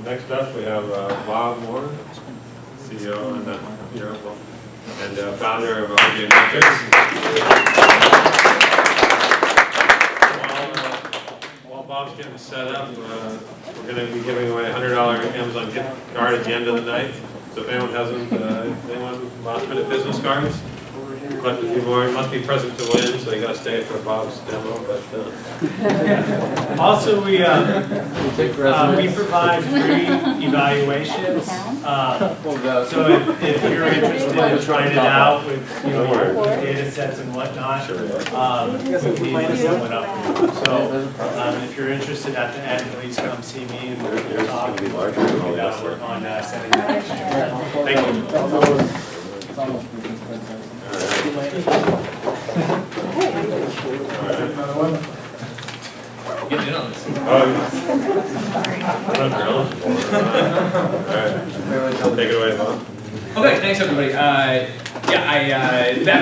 Next up, we have Bob Moore, CEO and founder of RJMetrics. While Bob's getting set up, we're going to be giving away a $100 Amazon gift card at the end of the night. So if anyone hasn't, anyone last-minute business cards, collect a few more. You must be present to win, so you got to stay for Bob's demo. But also, we provide free evaluations. So if you're interested in trying it out with your data sets and whatnot, we can set one up for you. So if you're interested at the end, please come see me and we'll talk on setting that up. Thank you. Getting in on this. Take it away, Bob. Okay, thanks everybody. That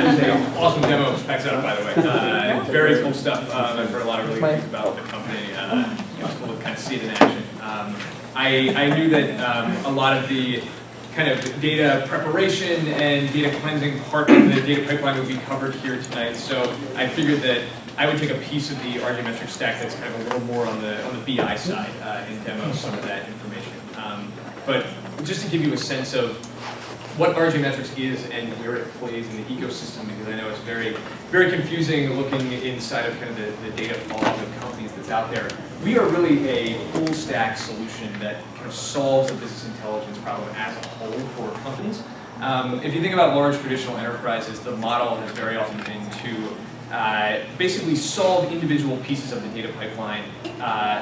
was an awesome demo. Packs up, by the way. Very cool stuff. I've heard a lot of really good things about the company. It's cool to kind of see it in action. I knew that a lot of the kind of data preparation and data cleansing part of the data pipeline would be covered here tonight. So I figured that I would take a piece of the RJMetrics stack that's kind of a little more on the BI side and demo some of that information. But just to give you a sense of what RJMetrics is and where it plays in the ecosystem, because I know it's very, very confusing looking inside of kind of the data fog of companies that's out there. We are really a full stack solution that kind of solves the business intelligence problem as a whole for companies. If you think about large traditional enterprises, the model has very often been to basically solve individual pieces of the data pipeline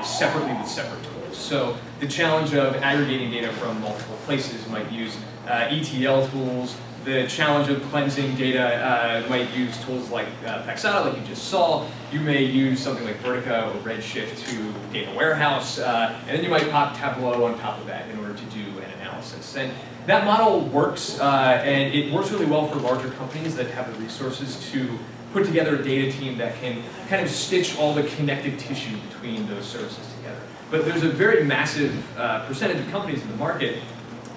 separately with separate tools. So the challenge of aggregating data from multiple places might use ETL tools. The challenge of cleansing data might use tools like Paxata, like you just saw. You may use something like Vertica or Redshift to data warehouse, and then you might pop Tableau on top of that in order to do an analysis. And that model works, and it works really well for larger companies that have the resources to put together a data team that can kind of stitch all the connective tissue between those services together. But there's a very massive percentage of companies in the market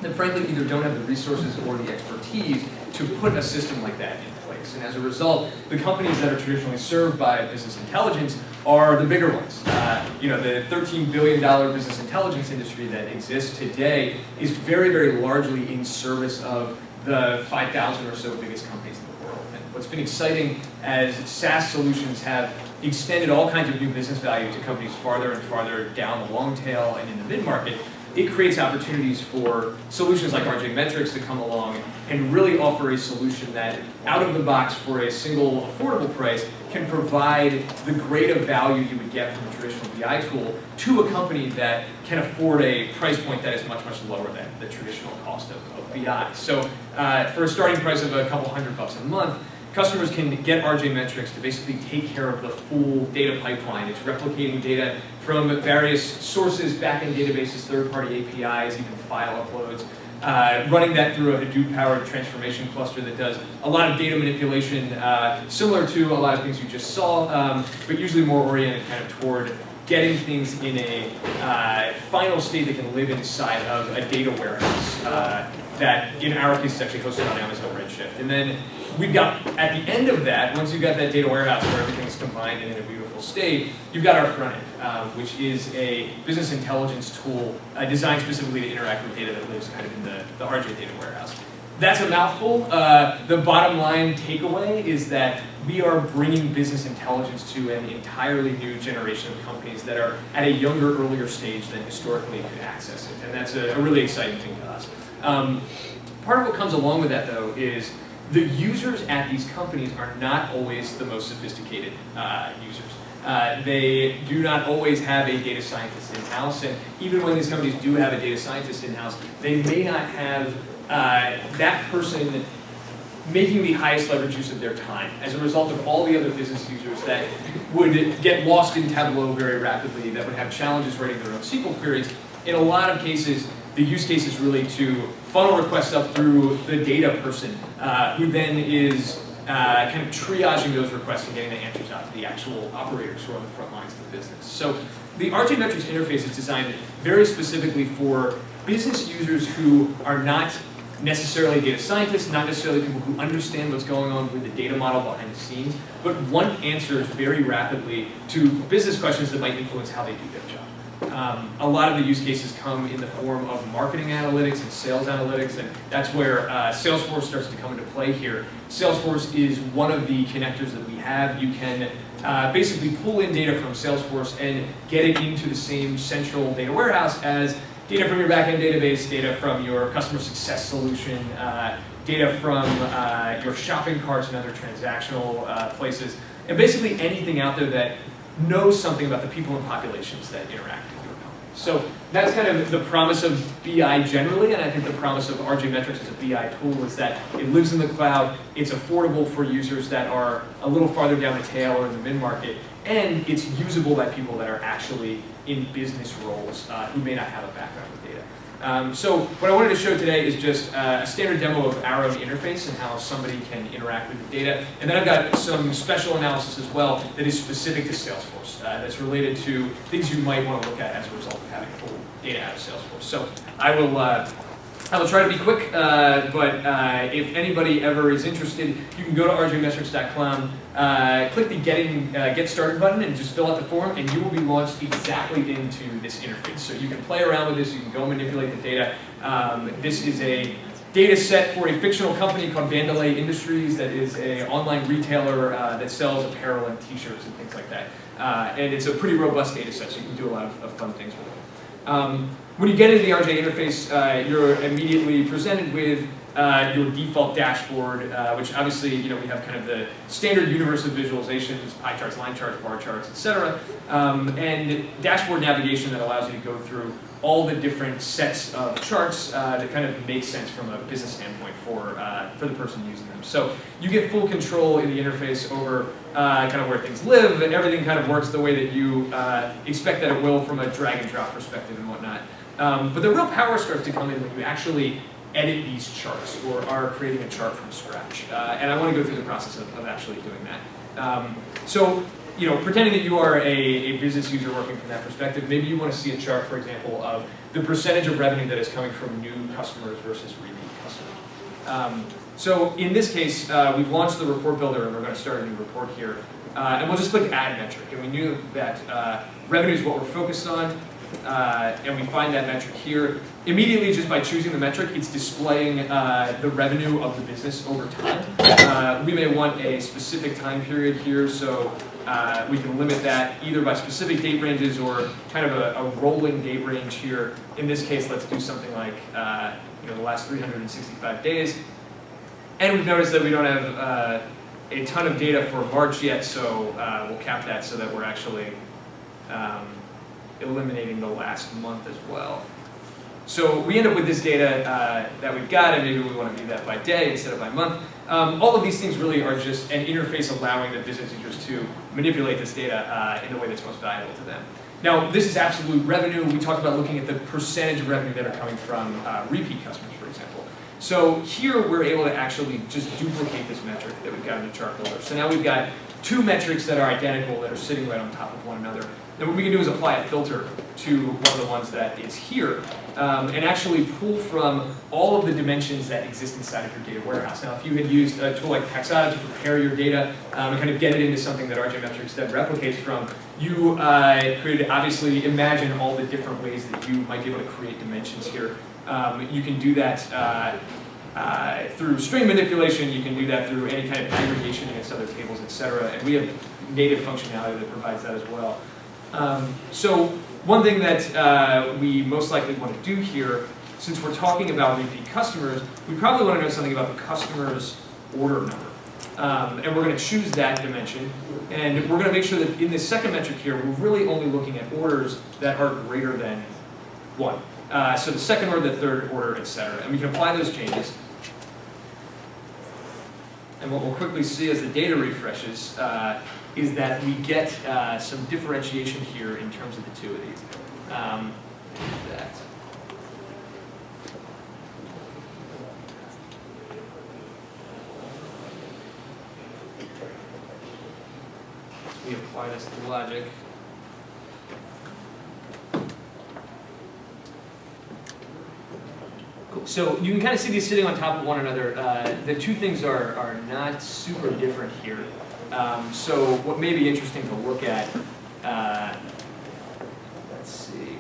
that frankly either don't have the resources or the expertise to put a system like that in place. And as a result, the companies that are traditionally served by business intelligence are the bigger ones. The $13 billion business intelligence industry that exists today is very, very largely in service of the 5,000 or so biggest companies in the world. And what's been exciting as SaaS solutions have extended all kinds of new business value to companies farther and farther down the long tail and in the mid-market, it creates opportunities for solutions like RJMetrics to come along and really offer a solution that, out of the box for a single affordable price, can provide the grade of value you would get from a traditional BI tool to a company that can afford a price point that is much, much lower than the traditional cost of BI. So for a starting price of a couple $100 a month, customers can get RJMetrics to basically take care of the full data pipeline. It's replicating data from various sources, backend databases, third-party APIs, even file uploads, running that through a Hadoop-powered transformation cluster that does a lot of data manipulation, similar to a lot of things you just saw, but usually more oriented kind of toward getting things in a final state that can live inside of a data warehouse that, in our case, is actually hosted on Amazon Redshift. And then we've got, at the end of that, once you've got that data warehouse where everything's combined and in a beautiful state, you've got our front end, which is a business intelligence tool designed specifically to interact with data that lives kind of in the RJ data warehouse. That's a mouthful. The bottom line takeaway is that we are bringing business intelligence to an entirely new generation of companies that are at a younger, earlier stage than historically could access it. And that's a really exciting thing to us. Part of what comes along with that, though, is the users at these companies are not always the most sophisticated users. They do not always have a data scientist in-house, and even when these companies do have a data scientist in-house, they may not have that person making the highest leverage use of their time as a result of all the other business users that would get lost in Tableau very rapidly, that would have challenges writing their own SQL queries. In a lot of cases, the use case is really to funnel requests up through the data person, who then is kind of triaging those requests and getting the answers out to the actual operators who are on the front lines of the business. So the RJMetrics interface is designed very specifically for business users who are not necessarily data scientists, not necessarily people who understand what's going on with the data model behind the scenes, but want answers very rapidly to business questions that might influence how they do their job. A lot of the use cases come in the form of marketing analytics and sales analytics, and that's where Salesforce starts to come into play here. Salesforce is one of the connectors that we have. You can basically pull in data from Salesforce and get it into the same central data warehouse as data from your backend database, data from your customer success solution, data from your shopping carts and other transactional places, and basically anything out there that knows something about the people and populations that interact with your company. So that's kind of the promise of BI generally, and I think the promise of RJMetrics as a BI tool is that it lives in the cloud, it's affordable for users that are a little farther down the tail or in the mid-market, and it's usable by people that are actually in business roles who may not have a background with data. So what I wanted to show today is just a standard demo of our own interface and how somebody can interact with the data. And then I've got some special analysis as well that is specific to Salesforce, that's related to things you might want to look at as a result of having pulled data out of Salesforce. So I will try to be quick, but if anybody ever is interested, you can go to rjmetrics.com, click the Get Started button and just fill out the form, and you will be launched exactly into this interface. So you can play around with this, you can go manipulate the data. This is a data set for a fictional company called Vandalay Industries that is an online retailer that sells apparel and t-shirts and things like that. And it's a pretty robust data set, so you can do a lot of fun things with it. When you get into the RJ interface, you're immediately presented with your default dashboard, which obviously, we have kind of the standard universe of visualizations, pie charts, line charts, bar charts, etc. And dashboard navigation that allows you to go through all the different sets of charts that kind of make sense from a business standpoint for the person using them. So you get full control in the interface over kind of where things live, and everything kind of works the way that you expect that it will from a drag and drop perspective and whatnot. But the real power starts to come in when you actually edit these charts or are creating a chart from scratch. And I want to go through the process of actually doing that. So, pretending that you are a business user working from that perspective, maybe you want to see a chart, for example, of the percentage of revenue that is coming from new customers versus repeat customers. So in this case, we've launched the report builder and we're going to start a new report here. And we'll just click Add Metric. And we knew that revenue is what we're focused on. And we find that metric here. Immediately, just by choosing the metric, it's displaying the revenue of the business over time. We may want a specific time period here, so we can limit that either by specific date ranges or kind of a rolling date range here. In this case, let's do something like the last 365 days. And we've noticed that we don't have a ton of data for March yet, so we'll cap that so that we're actually eliminating the last month as well. So we end up with this data that we've got, and maybe we want to do that by day instead of by month. All of these things really are just an interface allowing the business users to manipulate this data in the way that's most valuable to them. Now, this is absolute revenue. We talked about looking at the percentage of revenue that are coming from repeat customers, for example. So here we're able to actually just duplicate this metric that we've got in the chart builder. So now we've got two metrics that are identical that are sitting right on top of one another. And what we can do is apply a filter to one of the ones that is here and actually pull from all of the dimensions that exist inside of your data warehouse. Now, if you had used a tool like Paxata to prepare your data and kind of get it into something that RJMetrics then replicates from, you could obviously imagine all the different ways that you might be able to create dimensions here. You can do that through string manipulation, you can do that through any kind of aggregation against other tables, etc. And we have native functionality that provides that as well. So one thing that we most likely want to do here, since we're talking about repeat customers, we probably want to know something about the customer's order number. And we're going to choose that dimension. And we're going to make sure that in this second metric here, we're really only looking at orders that are greater than 1. So the second order, the third order, etc. And we can apply those changes. And what we'll quickly see as the data refreshes is that we get some differentiation here in terms of the two of these. we apply this logic. Cool. So you can kind of see these sitting on top of one another. The two things are not super different here. So what may be interesting to look at, let's see,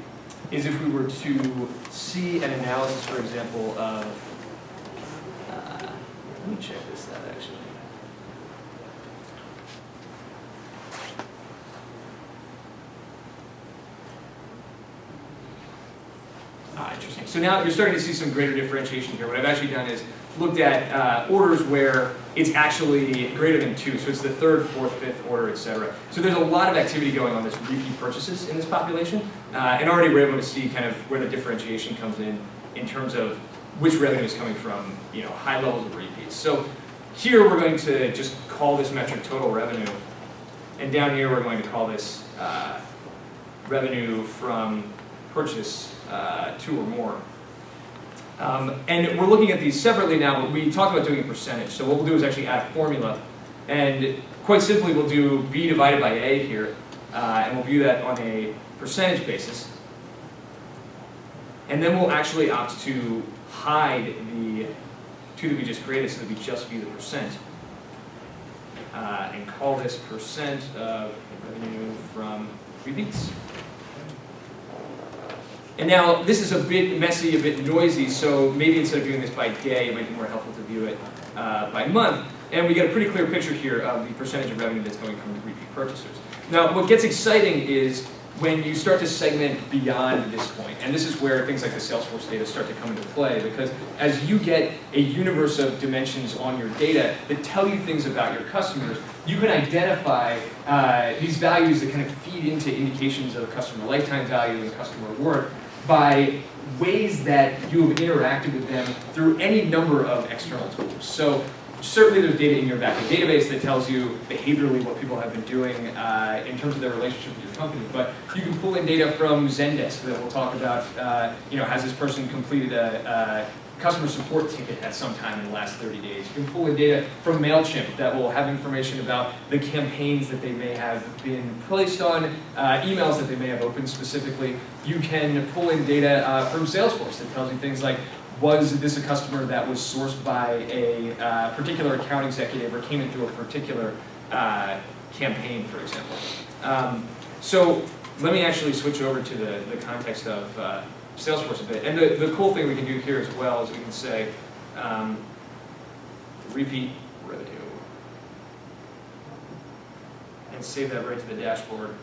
is if we were to see an analysis, for example, of, let me check this out actually. Interesting. So now you're starting to see some greater differentiation here. What I've actually done is looked at orders where it's actually greater than 2. So it's the 3rd, 4th, 5th order, etc. So there's a lot of activity going on with repeat purchases in this population. And already we're able to see kind of where the differentiation comes in terms of which revenue is coming from, you know, high levels of repeats. So here we're going to just call this metric total revenue. And down here we're going to call this revenue from purchase 2 or more. And we're looking at these separately now, but we talked about doing a percentage. So what we'll do is actually add a formula. And quite simply, we'll do B divided by A here. And we'll view that on a percentage basis. And then we'll actually opt to hide the 2 that we just created so that we just view the percent. And call this percent of revenue from repeats. And now, this is a bit messy, a bit noisy, so maybe instead of viewing this by day, it might be more helpful to view it by month. And we get a pretty clear picture here of the percentage of revenue that's going from the repeat purchasers. Now, what gets exciting is when you start to segment beyond this point, and this is where things like the Salesforce data start to come into play, because as you get a universe of dimensions on your data that tell you things about your customers, you can identify these values that kind of feed into indications of customer lifetime value and customer worth by ways that you have interacted with them through any number of external tools. So certainly there's data in your backend database that tells you behaviorally what people have been doing in terms of their relationship with your company. But you can pull in data from Zendesk that we'll talk about, you know, has this person completed a customer support ticket at some time in the last 30 days. You can pull in data from MailChimp that will have information about the campaigns that they may have been placed on, emails that they may have opened specifically. You can pull in data from Salesforce that tells you things like, was this a customer that was sourced by a particular account executive or came in through a particular campaign, for example. So let me actually switch over to the context of Salesforce a bit. And the cool thing we can do here as well is we can say repeat revenue and save that right to the dashboard.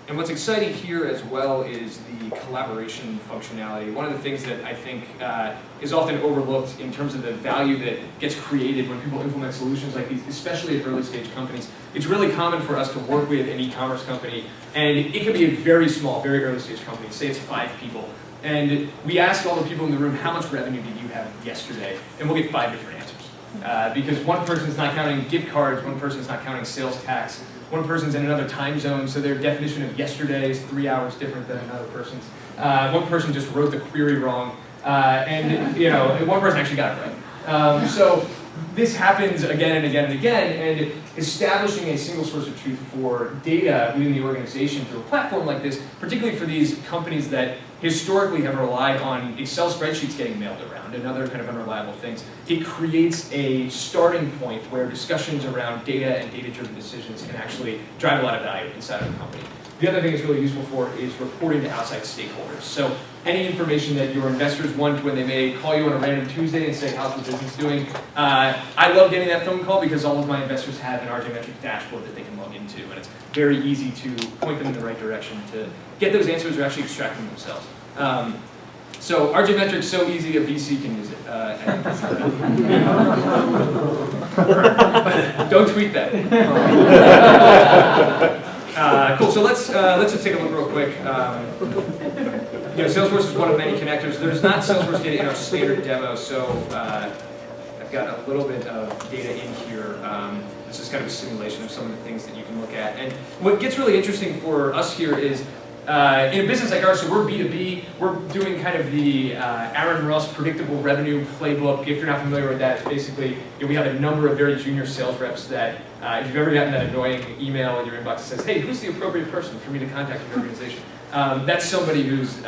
And what's exciting here as well is the collaboration functionality. One of the things that I think is often overlooked in terms of the value that gets created when people implement solutions like these, especially at early stage companies. It's really common for us to work with an e-commerce company, and it could be a very small, very early stage company, say it's 5 people. And we ask all the people in the room, how much revenue did you have yesterday? And we'll get 5 different answers. Because one person's not counting gift cards, one person's not counting sales tax, one person's in another time zone, so their definition of yesterday is 3 hours different than another person's. One person just wrote the query wrong, and you know, one person actually got it right. So this happens again and again and again, and establishing a single source of truth for data within the organization through a platform like this, particularly for these companies that historically have relied on Excel spreadsheets getting mailed around and other kind of unreliable things, it creates a starting point where discussions around data and data-driven decisions can actually drive a lot of value inside of a company. The other thing it's really useful for is reporting to outside stakeholders. So any information that your investors want when they may call you on a random Tuesday and say, how's the business doing? I love getting that phone call because all of my investors have an RJMetrics dashboard that they can log into, and it's very easy to point them in the right direction to get those answers or actually extract them themselves. So RJMetrics so easy a VC can use it. Don't tweet that. Cool. So let's just take a look real quick. You know, Salesforce is one of many connectors. There's not Salesforce data in our standard demo, so I've got a little bit of data in here. This is kind of a simulation of some of the things that you can look at. And what gets really interesting for us here is in a business like ours, so we're B2B, we're doing kind of the Aaron Russ predictable revenue playbook. If you're not familiar with that, it's basically, we have a number of very junior sales reps that, if you've ever gotten that annoying email in your inbox that says, hey, who's the appropriate person for me to contact in your organization? That's somebody who's,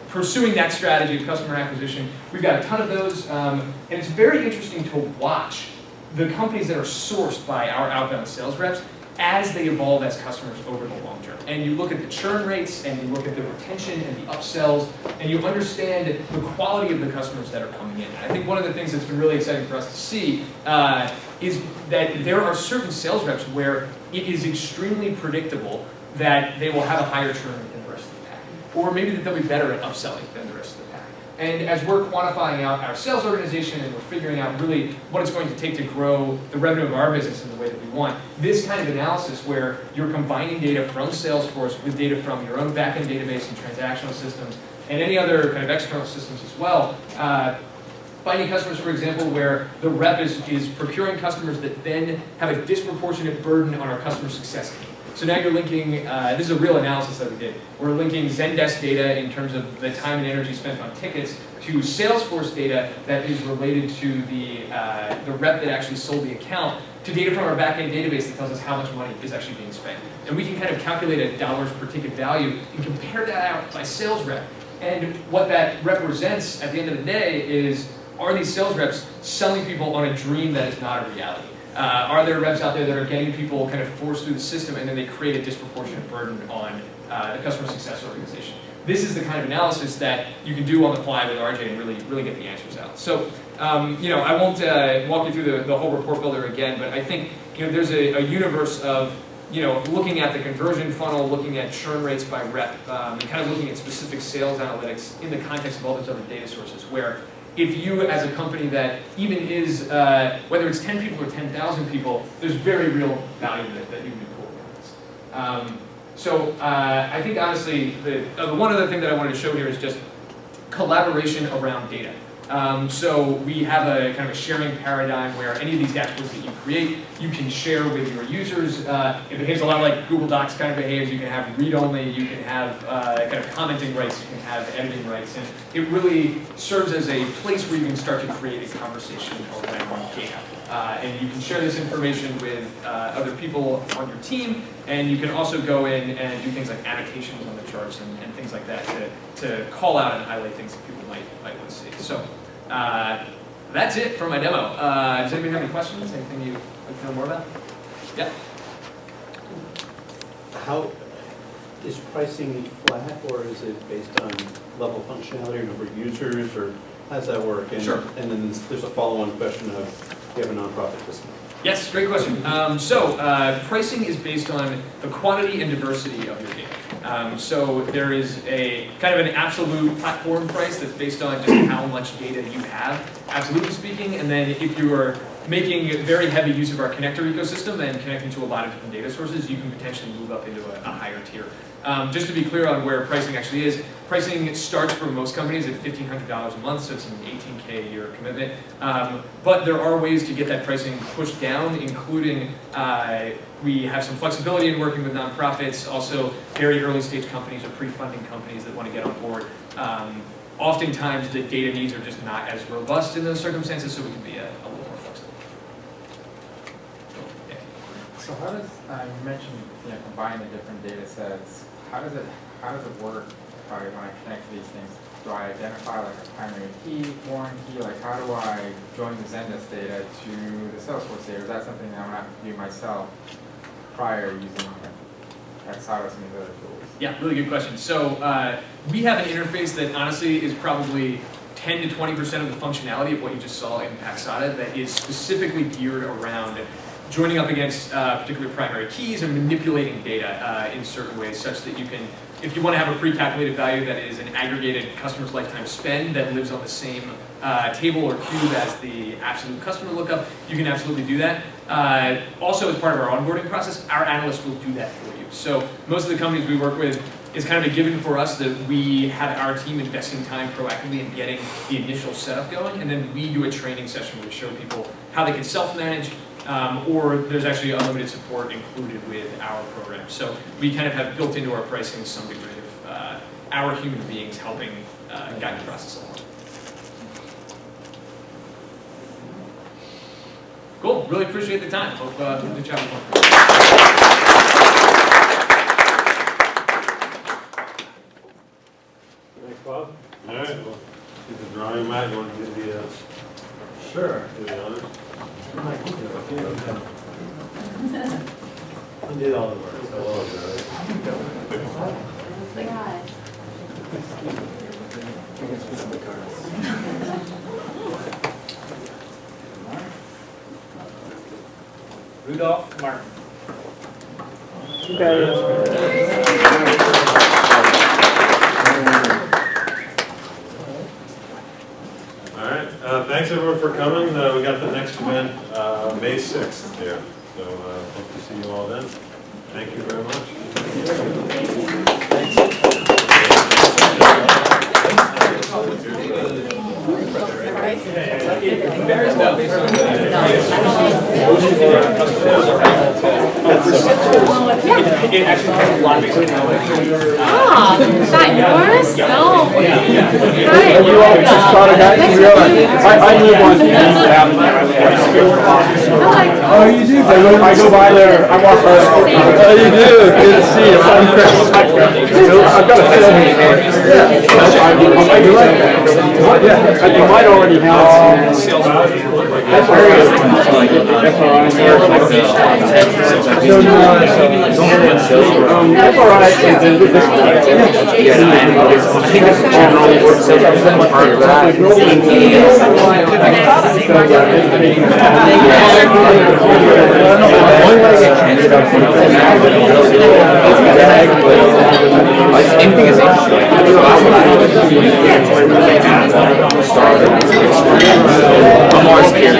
pursuing that strategy of customer acquisition. We've got a ton of those, and it's very interesting to watch the companies that are sourced by our outbound sales reps as they evolve as customers over the long term. And you look at the churn rates, and you look at the retention and the upsells, and you understand the quality of the customers that are coming in. I think one of the things that's been really exciting for us to see is that there are certain sales reps where it is extremely predictable that they will have a higher churn rate than the rest of the pack. Or maybe that they'll be better at upselling than the rest of the pack. And as we're quantifying out our sales organization and we're figuring out really what it's going to take to grow the revenue of our business in the way that we want, this kind of analysis where you're combining data from Salesforce with data from your own backend database and transactional systems and any other kind of external systems as well, finding customers, for example, where the rep is procuring customers that then have a disproportionate burden on our customer success team. So now you're linking, this is a real analysis that we did. We're linking Zendesk data in terms of the time and energy spent on tickets to Salesforce data that is related to the rep that actually sold the account to data from our backend database that tells us how much money is actually being spent. And we can kind of calculate a dollars per ticket value and compare that out by sales rep. And what that represents at the end of the day is, are these sales reps selling people on a dream that is not a reality? Are there reps out there that are getting people kind of forced through the system and then they create a disproportionate burden on the customer success organization? This is the kind of analysis that you can do on the fly with RJ and really get the answers out. So, I won't walk you through the whole report builder again, but I think there's a universe of looking at the conversion funnel, looking at churn rates by rep, and kind of looking at specific sales analytics in the context of all those other data sources where if you, as a company that even is, whether it's 10 people or 10,000 people, there's very real value that you can pull from this. I think honestly, the one other thing that I wanted to show here is just collaboration around data. So we have a kind of a sharing paradigm where any of these dashboards that you create, you can share with your users. It behaves a lot like Google Docs kind of behaves. You can have read-only, you can have kind of commenting rights, you can have editing rights, and it really serves as a place where you can start to create a conversation around data. And you can share this information with other people on your team, and you can also go in and do things like annotations on the charts and things like that to call out and highlight things that people might want to see. So that's it for my demo. Does anybody have any questions? Anything you'd like to know more about? Yeah? How is pricing flat, or is it based on level of functionality or number of users, or how does that work? And, Sure. And then there's a follow-on question of, do you have a nonprofit discount? Yes, great question. Pricing is based on the quantity and diversity of your data. So there is a kind of an absolute platform price that's based on just how much data you have, absolutely speaking, and then if you are making very heavy use of our connector ecosystem and connecting to a lot of different data sources, you can potentially move up into a higher tier. Just to be clear on where pricing actually is, pricing starts for most companies at $1,500 a month, so it's an $18K a year commitment. But there are ways to get that pricing pushed down, including we have some flexibility in working with nonprofits, also very early stage companies or pre-funding companies that want to get on board. Oftentimes the data needs are just not as robust in those circumstances, so we can be a little more flexible. Yeah. So how does, you mentioned combining the different data sets, how does it work when I connect to these things? Do I identify like a primary key, foreign key? Like how do I join the Zendesk data to the Salesforce data? Is that something that I'm going to have to do myself prior using Exodus and these other tools? Yeah, really good question. So we have an interface that honestly is probably 10 to 20% of the functionality of what you just saw in Paxata that is specifically geared around joining up against particular primary keys and manipulating data in certain ways such that you can, if you want to have a pre-calculated value that is an aggregated customer's lifetime spend that lives on the same table or cube as the absolute customer lookup, you can absolutely do that. Also, as part of our onboarding process, our analysts will do that for you. So most of the companies we work with, it's kind of a given for us that we have our team investing time proactively in getting the initial setup going, and then we do a training session where we show people how they can self-manage, or there's actually unlimited support included with our program. So we kind of have built into our pricing some degree of our human beings helping guide the process along. Cool, really appreciate the time. Hope the chat was fun. Thanks, Bob. All right, well, get the drawing mat. You want to do the Sure. do the honors? I did all the work. Oh, Rudolph Martin. All right, thanks everyone for coming. We got the next event May 6th here, so hope to see you all then. Thank you very much. Ah, is that yours? No. Hi. You all just thought of that, you realize, I live on the east Oh, you do? I go by there, I walk by there. Oh, you do? Good to see you. I'm Chris. I've got a feeling. Yeah, you might already have. That's very good. That's all right. That's all right. I think it's generally works out part of that. Anything is interesting. I'm more scared.